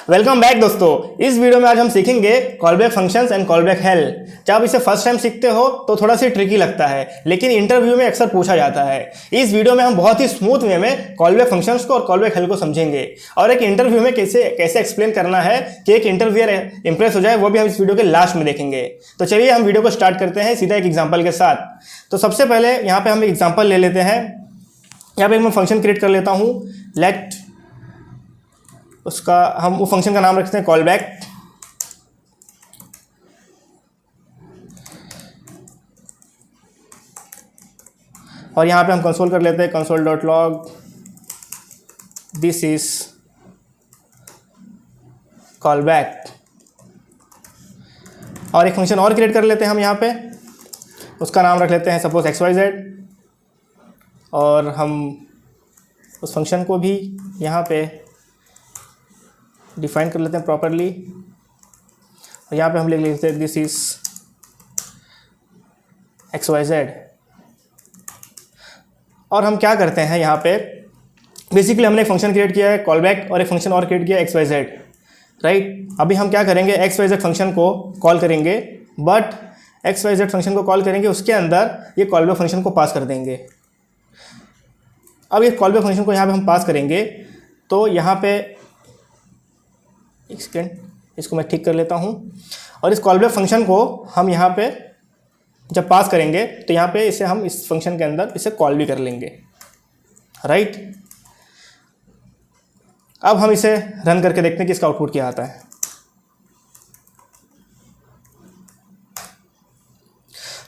Welcome back दोस्तों। इस video में आज हम सीखेंगे callback functions and callback help. जब आप इसे फर्स्ट टाइम सीखते हो तो थोड़ा सी ट्रिकी लगता है, लेकिन इंटरव्यू में अक्सर पूछा जाता है। इस वीडियो में हम बहुत ही स्मूथ वे में कॉलबैक फंक्शंस को और कॉलबैक हेल्प को समझेंगे और एक इंटरव्यू में कैसे एक्सप्लेन करना है कि एक इंटरव्यूअर इंप्रेस हो जाए, वो भी हम इस वीडियो के लास्ट में देखेंगे। तो चलिए हम वीडियो को स्टार्ट करते हैं सीधा एक एग्जाम्पल के साथ। तो सबसे पहले यहाँ पे हम एक एग्जाम्पल ले लेते हैं। यहाँ पे मैं फंक्शन क्रिएट कर लेता हूँ। लेट उसका हम वो फंक्शन का नाम रखते हैं कॉल बैक। और यहाँ पे हम कंसोल कर लेते हैं console dot log this is call back. और एक फंक्शन और क्रिएट कर लेते हैं हम यहाँ पे, उसका नाम रख लेते हैं सपोज XYZ। और हम उस फंक्शन को भी यहाँ पे डिफाइन कर लेते हैं प्रॉपरली। और यहाँ पे हम लिख लेते हैं दिस इज XYZ। और हम क्या करते हैं यहाँ पे, बेसिकली हमने एक फंक्शन क्रिएट किया है कॉल बैक और एक फंक्शन और क्रिएट किया है XYZ, राइट। अभी हम क्या करेंगे, XYZ फंक्शन को कॉल करेंगे, बट XYZ फंक्शन को कॉल करेंगे, उसके अंदर ये कॉल बैक फंक्शन को पास कर देंगे। अब ये कॉल बैक फंक्शन को यहाँ पे हम पास करेंगे, तो यहाँ पे एक सेकेंड, इसको मैं ठीक कर लेता हूँ। और इस कॉल बैक फंक्शन को हम यहाँ पे जब पास करेंगे तो यहाँ पे इसे हम इस फंक्शन के अंदर इसे कॉल भी कर लेंगे, राइट। अब हम इसे रन करके देखते हैं कि इसका आउटपुट क्या आता है।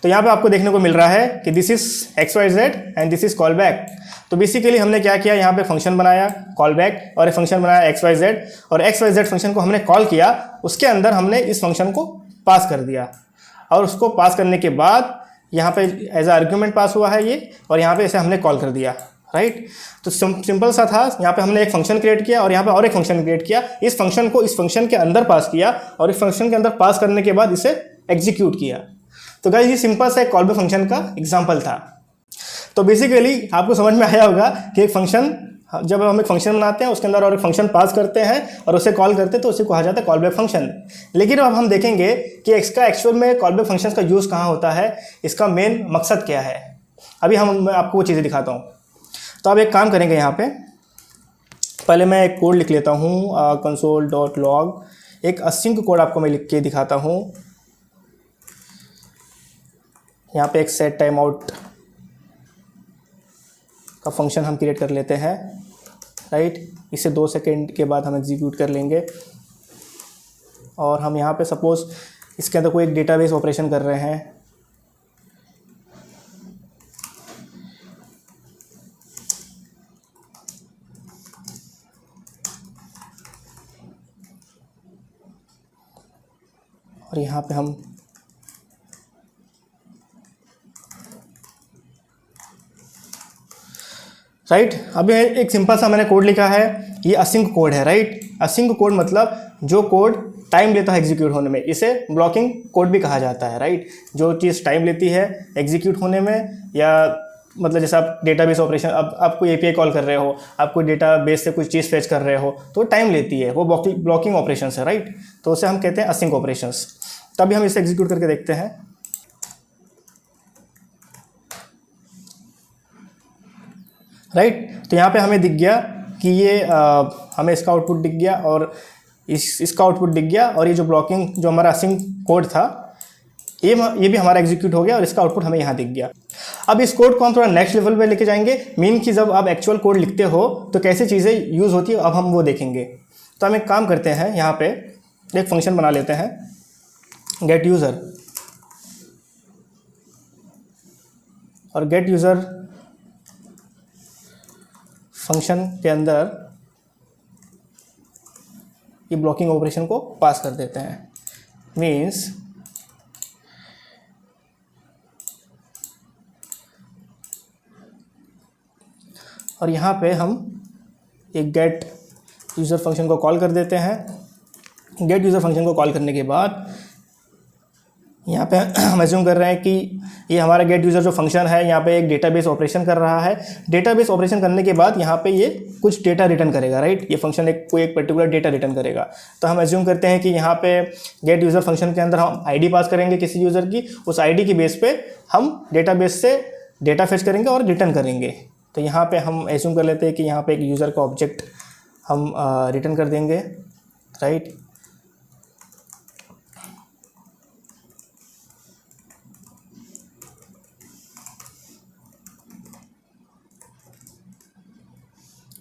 तो यहाँ पे आपको देखने को मिल रहा है कि this is XYZ and this is call back. तो बेसिकली हमने क्या किया, यहाँ पे फंक्शन बनाया कॉल बैक और एक फंक्शन बनाया XYZ, और XYZ फंक्शन को हमने कॉल किया, उसके अंदर हमने इस फंक्शन को पास कर दिया। और उसको पास करने के बाद यहाँ पे एज आर्ग्यूमेंट पास हुआ है ये, और यहाँ पे इसे हमने कॉल कर दिया, राइट। तो सिंपल सा था। यहाँ पे हमने एक फंक्शन क्रिएट किया और यहाँ पे और एक फंक्शन क्रिएट किया, इस फंक्शन को इस फंक्शन के अंदर पास किया और इस फंक्शन के अंदर पास करने के बाद इसे एग्जीक्यूट किया। तो गाइस ये सिंपल सा एक कॉल बैक फंक्शन का एग्जांपल था। तो बेसिकली आपको समझ में आया होगा कि एक फंक्शन, जब हम एक फंक्शन बनाते हैं उसके अंदर और एक फंक्शन पास करते हैं और उसे कॉल करते हैं तो उसे कहा जाता है कॉल बैक फंक्शन। लेकिन अब हम देखेंगे कि इसका एक्चुअल में कॉल बैक फंक्शन का यूज़ कहाँ होता है, इसका मेन मकसद क्या है। अभी मैं आपको वो चीज़ें दिखाता हूँ। तो आप एक काम करेंगे, यहाँ पे पहले मैं एक कोड लिख लेता हूँ कंसोल डॉट लॉग। एक असिंक कोड आपको मैं लिख के दिखाता हूँ। यहाँ पे एक सेट टाइम आउट का फंक्शन हम क्रिएट कर लेते हैं, राइट। इसे 2 सेकेंड के बाद हम एग्जीक्यूट कर लेंगे। और हम यहाँ पे सपोज इसके अंदर कोई एक डेटाबेस ऑपरेशन कर रहे हैं। और यहाँ पे हम राइट अभी एक सिंपल सा मैंने कोड लिखा है, ये असिंक कोड है, राइट। असिंक कोड मतलब जो कोड टाइम लेता है एग्जीक्यूट होने में, इसे ब्लॉकिंग कोड भी कहा जाता है, राइट। जो चीज़ टाइम लेती है एग्जीक्यूट होने में, या मतलब जैसे आप डेटाबेस ऑपरेशन, अब आप कोई API कॉल कर रहे हो, आप कोई डेटाबेस से कुछ चीज़ फेच कर रहे हो, तो टाइम लेती है, वो ब्लॉकिंग ऑपरेशन है, राइट। तो उसे हम कहते हैं असिंक ऑपरेशंस। तभी हम इसे एग्जीक्यूट करके देखते हैं। राइट तो यहाँ पे हमें दिख गया कि ये हमें इसका आउटपुट दिख गया और इसका आउटपुट दिख गया, और ये जो ब्लॉकिंग जो हमारा असिंक कोड था ये भी हमारा एग्जीक्यूट हो गया और इसका आउटपुट हमें यहाँ दिख गया। अब इस कोड को हम थोड़ा नेक्स्ट लेवल पे लेके जाएंगे, मीन कि जब आप एक्चुअल कोड लिखते हो तो कैसे चीज़ें यूज़ होती है, अब हम वो देखेंगे। तो हम एक काम करते हैं, यहाँ पे एक फंक्शन बना लेते हैं गेट यूज़र। और गेट यूज़र फंक्शन के अंदर ये ब्लॉकिंग ऑपरेशन को पास कर देते हैं। मीन्स और यहाँ पे हम एक गेट यूज़र फंक्शन को कॉल कर देते हैं। गेट यूज़र फंक्शन को कॉल करने के बाद यहाँ पे हम एज्यूम कर रहे हैं कि ये हमारा गेट यूज़र जो फंक्शन है यहाँ पे एक डेटाबेस ऑपरेशन कर रहा है। डेटाबेस ऑपरेशन करने के बाद यहाँ पे ये कुछ डेटा रिटर्न करेगा, राइट। ये फंक्शन कोई एक पर्टिकुलर डेटा रिटर्न करेगा। तो हम एज्यूम करते हैं कि यहाँ पे गेट यूज़र फंक्शन के अंदर हम आईडी पास करेंगे किसी यूज़र की, उस आईडी की बेस पे हम डेटाबेस से डेटा फेच करेंगे और रिटर्न करेंगे। तो यहाँ पे हम एज्यूम कर लेते हैं कि यहाँ पे एक यूज़र का ऑब्जेक्ट हम रिटर्न कर देंगे, राइट।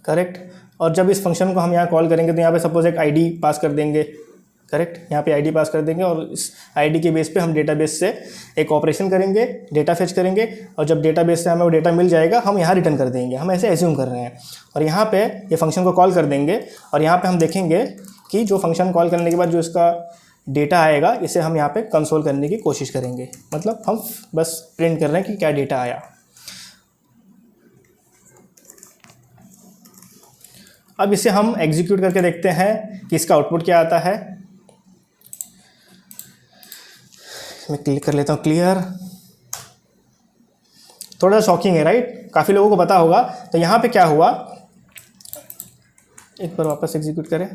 करेक्ट। और जब इस फंक्शन को हम यहाँ कॉल करेंगे तो यहाँ पे सपोज एक आईडी पास कर देंगे, करेक्ट। यहाँ पे आईडी पास कर देंगे और इस आईडी के बेस पे हम डेटाबेस से एक ऑपरेशन करेंगे, डेटा फेच करेंगे, और जब डेटाबेस से हमें वो डेटा मिल जाएगा हम यहाँ रिटर्न कर देंगे। हम ऐसे एज्यूम कर रहे हैं और यहाँ पे ये फंक्शन को कॉल कर देंगे और यहाँ पे हम देखेंगे कि जो फंक्शन कॉल करने के बाद जो इसका डेटा आएगा इसे हम यहाँ पे कंसोल करने की कोशिश करेंगे। मतलब हम बस प्रिंट कर रहे हैं कि क्या डेटा आया। अब इसे हम एग्जीक्यूट करके देखते हैं कि इसका आउटपुट क्या आता है। मैं क्लिक कर लेता हूँ क्लियर। थोड़ा सा शॉकिंग है, राइट, काफ़ी लोगों को पता होगा। तो यहाँ पे क्या हुआ, एक बार वापस एग्जीक्यूट करें,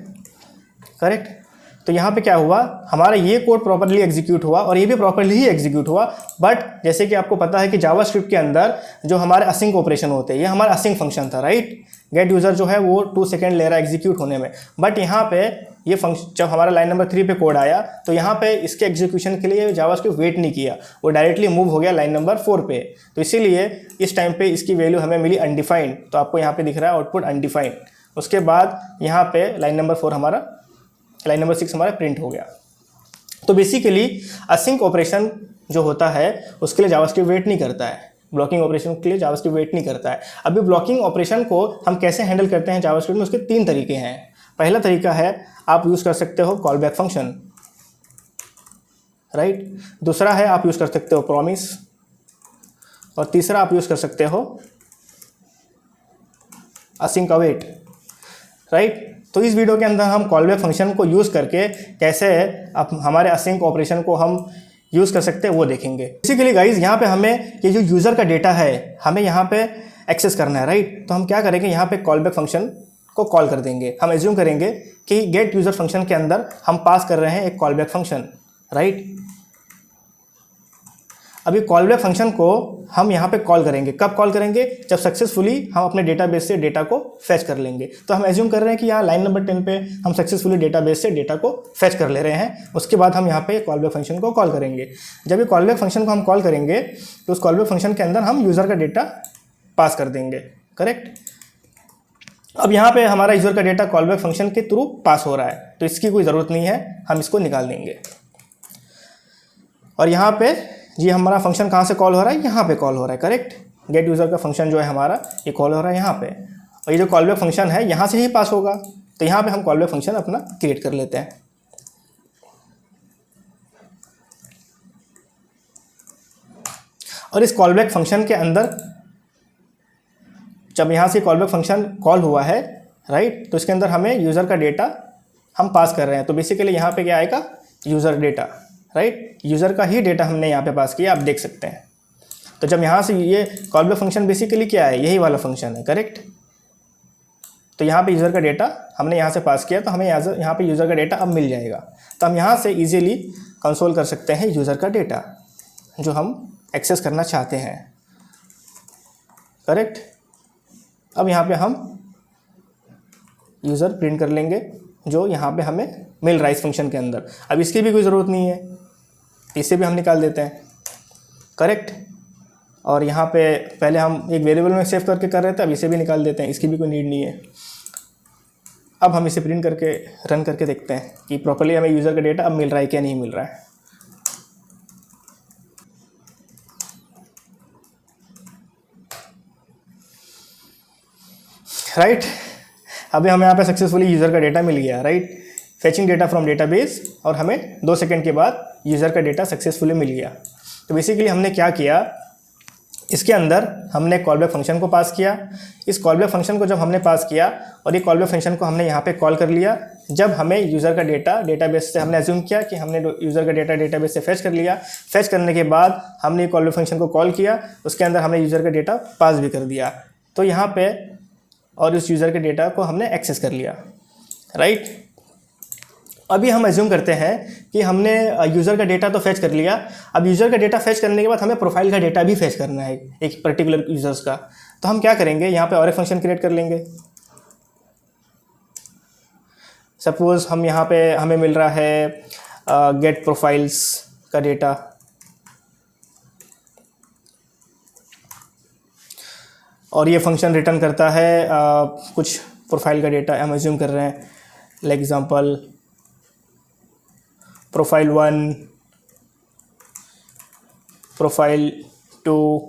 करेक्ट। तो यहाँ पे क्या हुआ, हमारा ये कोड प्रॉपर्ली एग्जीक्यूट हुआ और ये भी प्रॉपर्ली ही एग्जीक्यूट हुआ। बट जैसे कि आपको पता है कि जावास्क्रिप्ट के अंदर जो हमारे असिंक ऑपरेशन होते हैं, ये हमारा असिंक फंक्शन था, राइट। गेट यूज़र जो है वो 2 सेकेंड ले रहा है एग्जीक्यूट होने में। बट यहाँ पे ये फंक्शन जब हमारा लाइन नंबर 3 पे कोड आया तो यहाँ पे इसके एग्जीक्यूशन के लिए जावास्क्रिप्ट वेट नहीं किया, वो डायरेक्टली मूव हो गया लाइन नंबर 4 पे। तो इसीलिए इस टाइम पे इसकी वैल्यू हमें मिली अनडिफाइंड। तो आपको यहाँ पे दिख रहा है आउटपुट अनडिफाइंड। उसके बाद यहाँ पे लाइन नंबर 6 हमारा प्रिंट हो गया। तो बेसिकली असिंक ऑपरेशन जो होता है उसके लिए जावास्क्रिप्ट वेट नहीं करता है, ब्लॉकिंग ऑपरेशन के लिए जावास्क्रिप्ट वेट नहीं करता है। अभी ब्लॉकिंग ऑपरेशन को हम कैसे हैंडल करते हैं जावास्क्रिप्ट में, उसके 3 तरीके हैं। पहला तरीका है आप यूज़ कर सकते हो कॉल बैक फंक्शन, राइट। दूसरा है आप यूज़ कर सकते हो प्रॉमिस, और तीसरा आप यूज़ कर सकते हो असिंक अवेट, राइट। तो इस वीडियो के अंदर हम कॉल बैक फंक्शन को यूज़ करके कैसे आप हमारे असिंक ऑपरेशन को हम यूज़ कर सकते हैं वो देखेंगे। बेसिकली गाइज यहाँ पे हमें ये जो यूज़र का डेटा है हमें यहाँ पे एक्सेस करना है, राइट। तो हम क्या करेंगे, यहाँ पे कॉल बैक फंक्शन को कॉल कर देंगे। हम एज्यूम करेंगे कि गेट यूज़र फंक्शन के अंदर हम पास कर रहे हैं एक कॉल बैक फंक्शन, राइट। अभी कॉल बैक फंक्शन को हम यहाँ पे कॉल करेंगे। कब कॉल करेंगे, जब सक्सेसफुली हम अपने डेटाबेस से डेटा को फेच कर लेंगे। तो हम एज्यूम कर रहे हैं कि यहाँ लाइन नंबर 10 पे हम सक्सेसफुली डेटाबेस से डेटा को फेच कर ले रहे हैं। उसके बाद हम यहाँ पे कॉल बैक फंक्शन को कॉल करेंगे। जब ये कॉल बैक फंक्शन को हम कॉल करेंगे तो उस कॉल बैक फंक्शन के अंदर हम यूज़र का डेटा पास कर देंगे, करेक्ट। अब यहाँ पे हमारा यूज़र का डेटा कॉल बैक फंक्शन के थ्रू पास हो रहा है, तो इसकी कोई ज़रूरत नहीं है, हम इसको निकाल देंगे। और यहाँ पे ये हमारा फंक्शन कहाँ से कॉल हो रहा है, यहाँ पे कॉल हो रहा है, करेक्ट। गेट यूज़र का फंक्शन जो है हमारा ये कॉल हो रहा है यहाँ पे, और ये जो कॉल बैक फंक्शन है यहाँ से ही पास होगा। तो यहाँ पे हम कॉल बैक फंक्शन अपना क्रिएट कर लेते हैं। और इस कॉल बैक फंक्शन के अंदर जब यहाँ से कॉल बैक फंक्शन कॉल हुआ है, राइट, तो इसके अंदर हमें यूज़र का डेटा हम पास कर रहे हैं। तो बेसिकली यहाँ पे क्या आएगा, यूज़र डेटा, राइट। यूज़र का ही डेटा हमने यहाँ पे पास किया, आप देख सकते हैं। तो जब यहाँ से ये कॉल बैक फंक्शन बेसिकली क्या है, यही वाला फंक्शन है, करेक्ट। तो यहाँ पे यूज़र का डेटा हमने यहाँ से पास किया, तो हमें यहाँ पे यूज़र का डेटा अब मिल जाएगा। तो हम यहाँ से इजीली कंसोल कर सकते हैं यूज़र का डेटा जो हम एक्सेस करना चाहते हैं, करेक्ट। अब यहाँ पे हम यूज़र प्रिंट कर लेंगे जो यहाँ पे हमें मिल रहा है इस फंक्शन के अंदर। अब इसकी भी कोई ज़रूरत नहीं है, इसे भी हम निकाल देते हैं, करेक्ट। और यहाँ पे पहले हम एक वेरिएबल में सेव करके कर रहे थे, अब इसे भी निकाल देते हैं, इसकी भी कोई नीड नहीं है। अब हम इसे प्रिंट करके रन करके देखते हैं कि प्रॉपर्ली हमें यूज़र का डेटा अब मिल रहा है क्या नहीं मिल रहा है। राइट, अभी हमें यहाँ पे सक्सेसफुली यूज़र का डेटा मिल गया, right. Fetching data from database, और हमें 2 सेकंड के बाद यूज़र का डेटा सक्सेसफुली मिल गया। तो बेसिकली हमने क्या किया, इसके अंदर हमने कॉल बैक फंक्शन को पास किया। इस कॉल बैक फंक्शन को जब हमने पास किया और ये कॉल बैक फंक्शन को हमने यहाँ पे कॉल कर लिया, जब हमें यूज़र का डेटा डेटाबेस से हमने एज्यूम किया कि हमने यूज़र का डेटा डेटाबेस से फेच कर लिया। फेच करने के बाद हमने कॉलबैक फंक्शन को कॉल किया, उसके अंदर हमने यूज़र का डेटा पास भी कर दिया। तो यहाँ पे और उस यूज़र के डेटा को हमने एक्सेस कर लिया, राइट। अभी हम एज्यूम करते हैं कि हमने यूज़र का डेटा तो फेच कर लिया। अब यूज़र का डेटा फेच करने के बाद हमें प्रोफाइल का डेटा भी फेच करना है एक पर्टिकुलर यूज़र्स का। तो हम क्या करेंगे, यहाँ पे और एक फंक्शन क्रिएट कर लेंगे। सपोज़ हम यहाँ पे हमें मिल रहा है गेट प्रोफाइल्स का डेटा, और ये फंक्शन रिटर्न करता है कुछ प्रोफाइल का डेटा हम एज्यूम कर रहे हैं। Like example profile 1, profile 2,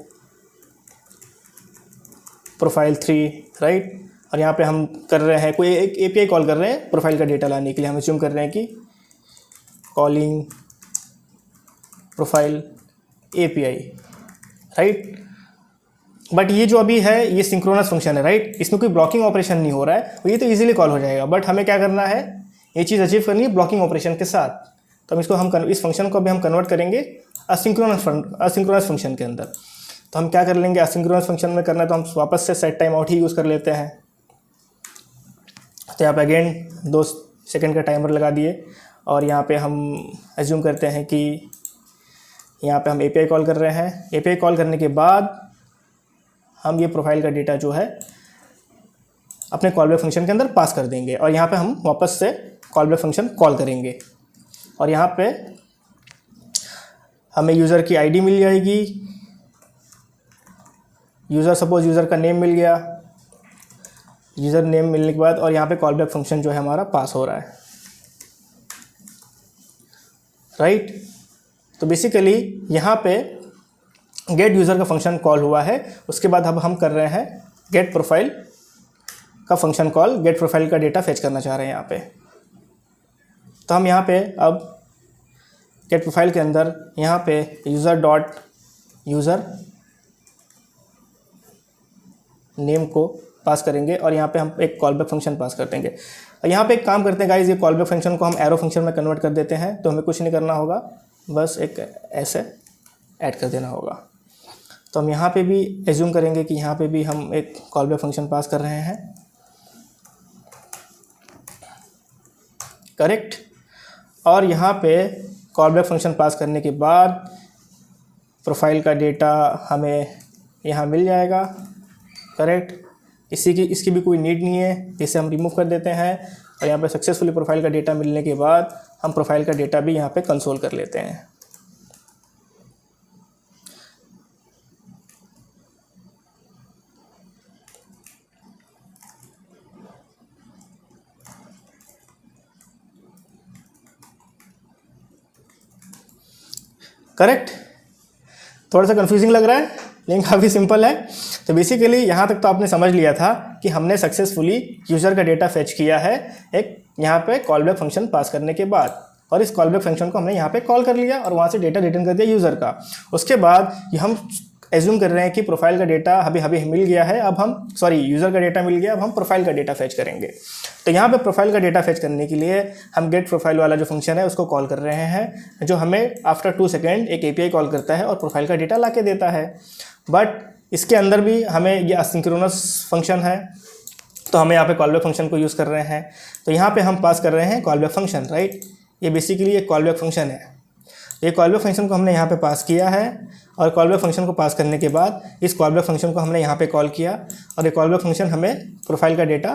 profile 3, right. और यहाँ पे हम कर रहे हैं कोई एक API कॉल कर रहे हैं प्रोफाइल का डेटा लाने के लिए। हम एज्यूम कर रहे हैं कि calling profile API, right. But ये जो अभी है ये सिंक्रोनस फंक्शन है, राइट। इसमें कोई ब्लॉकिंग ऑपरेशन नहीं हो रहा है, ये तो इजीली कॉल हो जाएगा। बट हमें क्या करना है, ये चीज़ अचीव करनी है ब्लॉकिंग ऑपरेशन के साथ। तो हम इस फंक्शन को अभी हम कन्वर्ट करेंगे असिंक्रोनस फंक्शन के अंदर। तो हम क्या कर लेंगे, असिंक्रोनस फंक्शन में करना है तो हम वापस से सेट टाइम आउट ही यूज़ कर लेते हैं। तो यहाँ पे अगेन 2 सेकंड का टाइमर लगा दिए, और यहाँ पे हम एज्यूम करते हैं कि यहाँ पे हम API कॉल कर रहे हैं। API कॉल करने के बाद हम ये प्रोफाइल का डेटा जो है अपने कॉलबैक फंक्शन के अंदर पास कर देंगे, और यहाँ पे हम वापस से कॉलबैक फंक्शन कॉल करेंगे। और यहाँ पे हमें यूज़र की ID मिल जाएगी, सपोज यूज़र का नेम मिल गया, यूज़र नेम मिलने के बाद और यहाँ पे कॉलबैक फंक्शन जो है हमारा पास हो रहा है, राइट। तो बेसिकली यहाँ पे गेट यूज़र का फंक्शन कॉल हुआ है। उसके बाद अब हम कर रहे हैं गेट प्रोफाइल का फंक्शन कॉल, गेट प्रोफाइल का डेटा फेच करना चाह रहे हैं यहाँ पे। तो हम यहाँ पे अब गेट प्रोफाइल के अंदर यहाँ पे यूज़र नेम को पास करेंगे, और यहाँ पे हम एक कॉलबैक फंक्शन पास कर देंगे। और यहाँ पे एक काम करते हैं गाइस, ये कॉलबैक फंक्शन को हम एरो फंक्शन में कन्वर्ट कर देते हैं। तो हमें कुछ नहीं करना होगा, बस एक ऐसे ऐड कर देना होगा। तो हम यहाँ पे भी एज्यूम करेंगे कि यहाँ पे भी हम एक कॉलबैक फंक्शन पास कर रहे हैं, करेक्ट। और यहाँ पे कॉलबैक फंक्शन पास करने के बाद प्रोफाइल का डेटा हमें यहाँ मिल जाएगा, करेक्ट। इसकी भी कोई नीड नहीं है, इसे हम रिमूव कर देते हैं। और यहाँ पे सक्सेसफुली प्रोफाइल का डेटा मिलने के बाद हम प्रोफाइल का डेटा भी यहाँ पे कंसोल कर लेते हैं। करेक्ट। थोड़ा सा कंफ्यूजिंग लग रहा है लेकिन काफ़ी सिंपल है। तो बेसिकली यहाँ तक तो आपने समझ लिया था कि हमने सक्सेसफुली यूज़र का डेटा फेच किया है एक यहाँ पे कॉलबैक फंक्शन पास करने के बाद, और इस कॉलबैक फंक्शन को हमने यहाँ पे कॉल कर लिया और वहाँ से डेटा रिटर्न कर दिया यूज़र का। उसके बाद हम एज्यूम कर रहे हैं कि प्रोफाइल का डेटा अभी मिल गया है, अब हम यूज़र का डेटा मिल गया, अब हम प्रोफाइल का डेटा फेच करेंगे। तो यहाँ पे प्रोफाइल का डेटा फेच करने के लिए हम गेट प्रोफाइल वाला जो फंक्शन है उसको कॉल कर रहे हैं, जो हमें आफ्टर 2 सेकेंड एक API कॉल करता है और प्रोफाइल का डेटा ला के देता है। बट इसके अंदर भी हमें ये असिंक्रोनस फंक्शन है, तो हमें यहाँ पे कॉलबैक फंक्शन को यूज़ कर रहे हैं। तो यहाँ पे हम पास कर रहे हैं कॉलबैक फंक्शन, राइट। ये बेसिकली एक कॉलबैक फंक्शन है। ये कॉलबैक फंक्शन को हमने यहाँ पे पास किया है, और कॉलबैक फंक्शन को पास करने के बाद इस कॉलबैक फंक्शन को हमने यहाँ पे कॉल किया, और ये कॉलबैक फंक्शन हमें प्रोफाइल का डेटा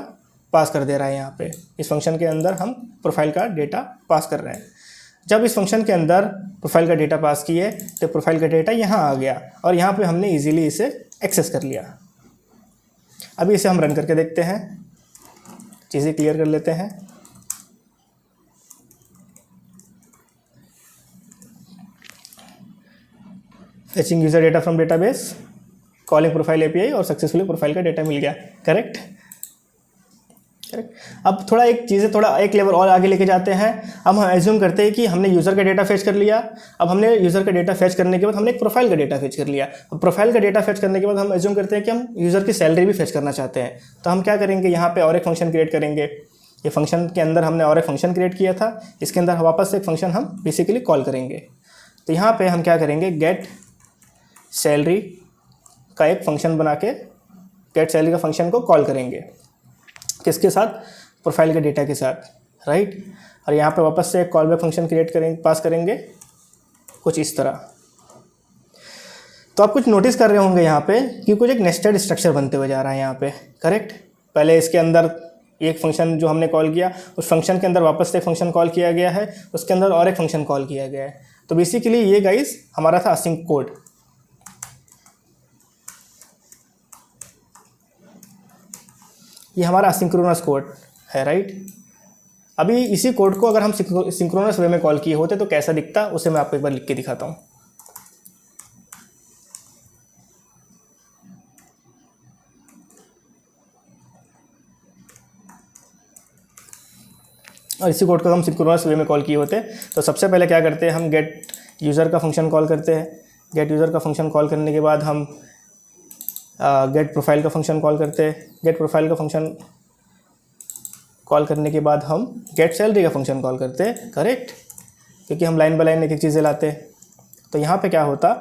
पास कर दे रहा है। यहाँ पे इस फंक्शन के अंदर हम प्रोफाइल का डेटा पास कर रहे हैं। जब इस फंक्शन के अंदर प्रोफाइल का डेटा पास किए तो प्रोफाइल का डेटा यहाँ आ गया, और यहाँ पे हमने इजीली इसे एक्सेस कर लिया। अभी इसे हम रन करके देखते हैं, चीज़ें क्लियर कर लेते हैं। Fetching user data from database, calling profile API, और सक्सेसफुली प्रोफाइल का डेटा मिल गया, करेक्ट। अब थोड़ा एक लेवल और आगे लेके जाते हैं। अब हम एज्यूम करते हैं कि हमने यूज़र का डेटा फेच कर लिया। अब हमने यूज़र का डेटा फेच करने के बाद हमने एक प्रोफाइल का डेटा फेच कर लिया। अब प्रोफाइल का डेटा फेच करने के बाद हम एज्यूम करते हैं कि हम यूज़र की सैलरी भी फेच करना चाहते हैं। तो हम क्या करेंगे, यहाँ पे और एक फंक्शन क्रिएट करेंगे, ये फंक्शन के अंदर हमने और एक फंक्शन क्रिएट किया था, इसके अंदर वापस से एक फंक्शन हम बेसिकली कॉल करेंगे। तो यहाँ पे हम क्या करेंगे, गेट सैलरी का एक फंक्शन बना के गेट सैलरी का फंक्शन को कॉल करेंगे, किसके साथ, प्रोफाइल के डेटा के साथ, राइट। और यहाँ पे वापस से एक कॉल बैक फंक्शन क्रिएट करेंगे, पास करेंगे कुछ इस तरह। तो आप कुछ नोटिस कर रहे होंगे यहाँ पे कि कुछ एक नेस्टेड स्ट्रक्चर बनते हुए जा रहा है यहाँ पे, करेक्ट। पहले इसके अंदर एक फंक्शन जो हमने कॉल किया, उस फंक्शन के अंदर वापस से एक फंक्शन कॉल किया गया है, उसके अंदर और एक फंक्शन कॉल किया गया है। तो बेसिकली ये गाइस हमारा था असिंक कोड। ये हमारा असिंक्रोनस कोड है, राइट। अभी इसी कोड को अगर हम सिंक्रोनस वे में कॉल किए होते तो कैसा दिखता, उसे मैं आपको एक बार लिख के दिखाता हूँ। और इसी कोड को हम सिंक्रोनस वे में कॉल किए होते तो सबसे पहले क्या करते हैं, हम गेट यूज़र का फंक्शन कॉल करते हैं। गेट यूज़र का फंक्शन कॉल करने के बाद हम गेट प्रोफाइल का फंक्शन कॉल करते हैं। गेट प्रोफाइल का फंक्शन कॉल करने के बाद हम गेट सैलरी का फंक्शन कॉल करते हैं, करेक्ट, क्योंकि हम लाइन बाय लाइन एक एक चीज़ें लाते हैं। तो यहाँ पे क्या होता,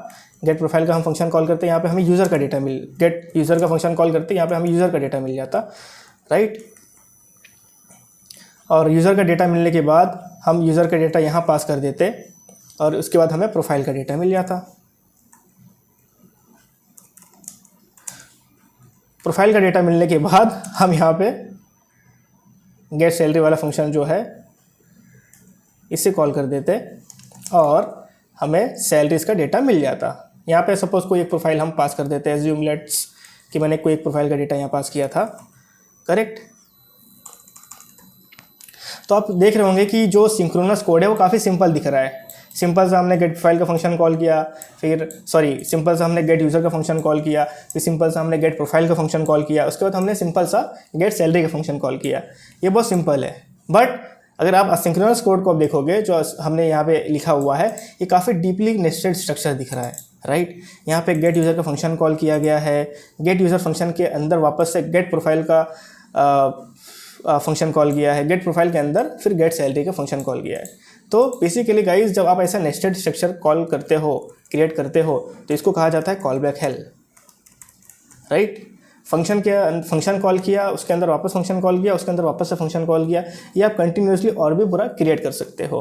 गेट प्रोफाइल का हम फंक्शन कॉल करते हैं, यहाँ पे हमें यूज़र का डेटा गेट यूज़र का फंक्शन कॉल करते हैं, यहाँ पे हमें यूज़र का डेटा मिल जाता, राइट। और यूज़र का डेटा मिलने के बाद हम यूज़र का डेटा यहाँ पास कर देते और उसके बाद हमें प्रोफाइल का डेटा मिल जाता। प्रोफाइल का डेटा मिलने के बाद हम यहाँ पे गेट सैलरी वाला फंक्शन जो है इससे कॉल कर देते और हमें सैलरीज का डेटा मिल जाता। यहाँ पे सपोज कोई एक प्रोफाइल हम पास कर देते, एज्यूम लेट्स कि मैंने कोई एक प्रोफाइल का डेटा यहाँ पास किया था, करेक्ट। तो आप देख रहे होंगे कि जो सिंक्रोनस कोड है वो काफ़ी सिंपल दिख रहा है। सिंपल सा हमने गेट प्रोफाइल का फंक्शन कॉल किया, सिंपल सा हमने गेट यूज़र का फंक्शन कॉल किया, फिर सिंपल सा हमने गेट प्रोफाइल का फंक्शन कॉल किया, उसके बाद हमने सिंपल सा गेट सैलरी का फंक्शन कॉल किया। ये बहुत सिंपल है। बट अगर आप असिंक्रोनस कोड को आप देखोगे जो हमने यहाँ पे लिखा हुआ है, ये काफ़ी डीपली नेस्टेड स्ट्रक्चर दिख रहा है, राइट। यहाँ पे गेट यूज़र का फंक्शन कॉल किया गया है, गेट यूज़र फंक्शन के अंदर वापस से गेट प्रोफाइल का फंक्शन कॉल किया है, गेट प्रोफाइल के अंदर फिर गेट सैलरी का फंक्शन कॉल किया है। तो बेसिकली गाइस जब आप ऐसा नेस्टेड स्ट्रक्चर कॉल करते हो, क्रिएट करते हो, तो इसको कहा जाता है call back hello, right. Function call किया, उसके अंदर वापस फंक्शन कॉल किया, उसके अंदर वापस से फंक्शन कॉल किया, ये आप कंटिन्यूसली और भी पूरा क्रिएट कर सकते हो।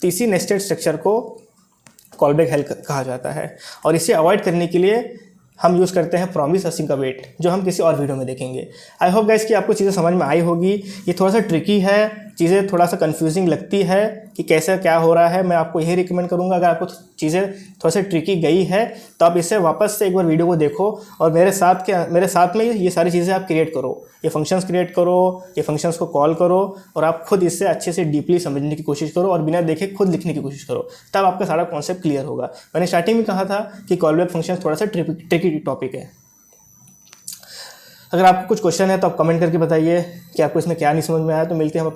तो इसी नेस्टेड स्ट्रक्चर को कॉल बैक हेल कहा जाता है। और इसे अवॉइड करने के लिए हम यूज़ करते हैं प्रॉमिस असिंक अवेट, जो हम किसी और वीडियो में देखेंगे। आई होप गाइस कि आपको चीज़ें समझ में आई होगी। ये थोड़ा सा ट्रिकी है, चीज़ें थोड़ा सा कंफ्यूजिंग लगती है कि कैसे क्या हो रहा है। मैं आपको यही रिकमेंड करूँगा, अगर आपको चीज़ें थोड़ा सा ट्रिकी गई है तो आप इसे वापस से एक बार वीडियो को देखो और मेरे साथ में ये सारी चीज़ें आप क्रिएट करो, ये फंक्शंस क्रिएट करो, ये फंक्शंस को कॉल करो और आप खुद इससे अच्छे से डीपली समझने की कोशिश करो और बिना देखे खुद लिखने की कोशिश करो, तब आपका सारा कॉन्सेप्ट क्लियर होगा। मैंने स्टार्टिंग में कहा था कि कॉल बैक फंक्शन थोड़ा सा ट्रिकी टॉपिक है। अगर आपको कुछ क्वेश्चन है तो आप कमेंट करके बताइए कि आपको इसमें क्या नहीं समझ में आया। तो मिलते हैं हम अपने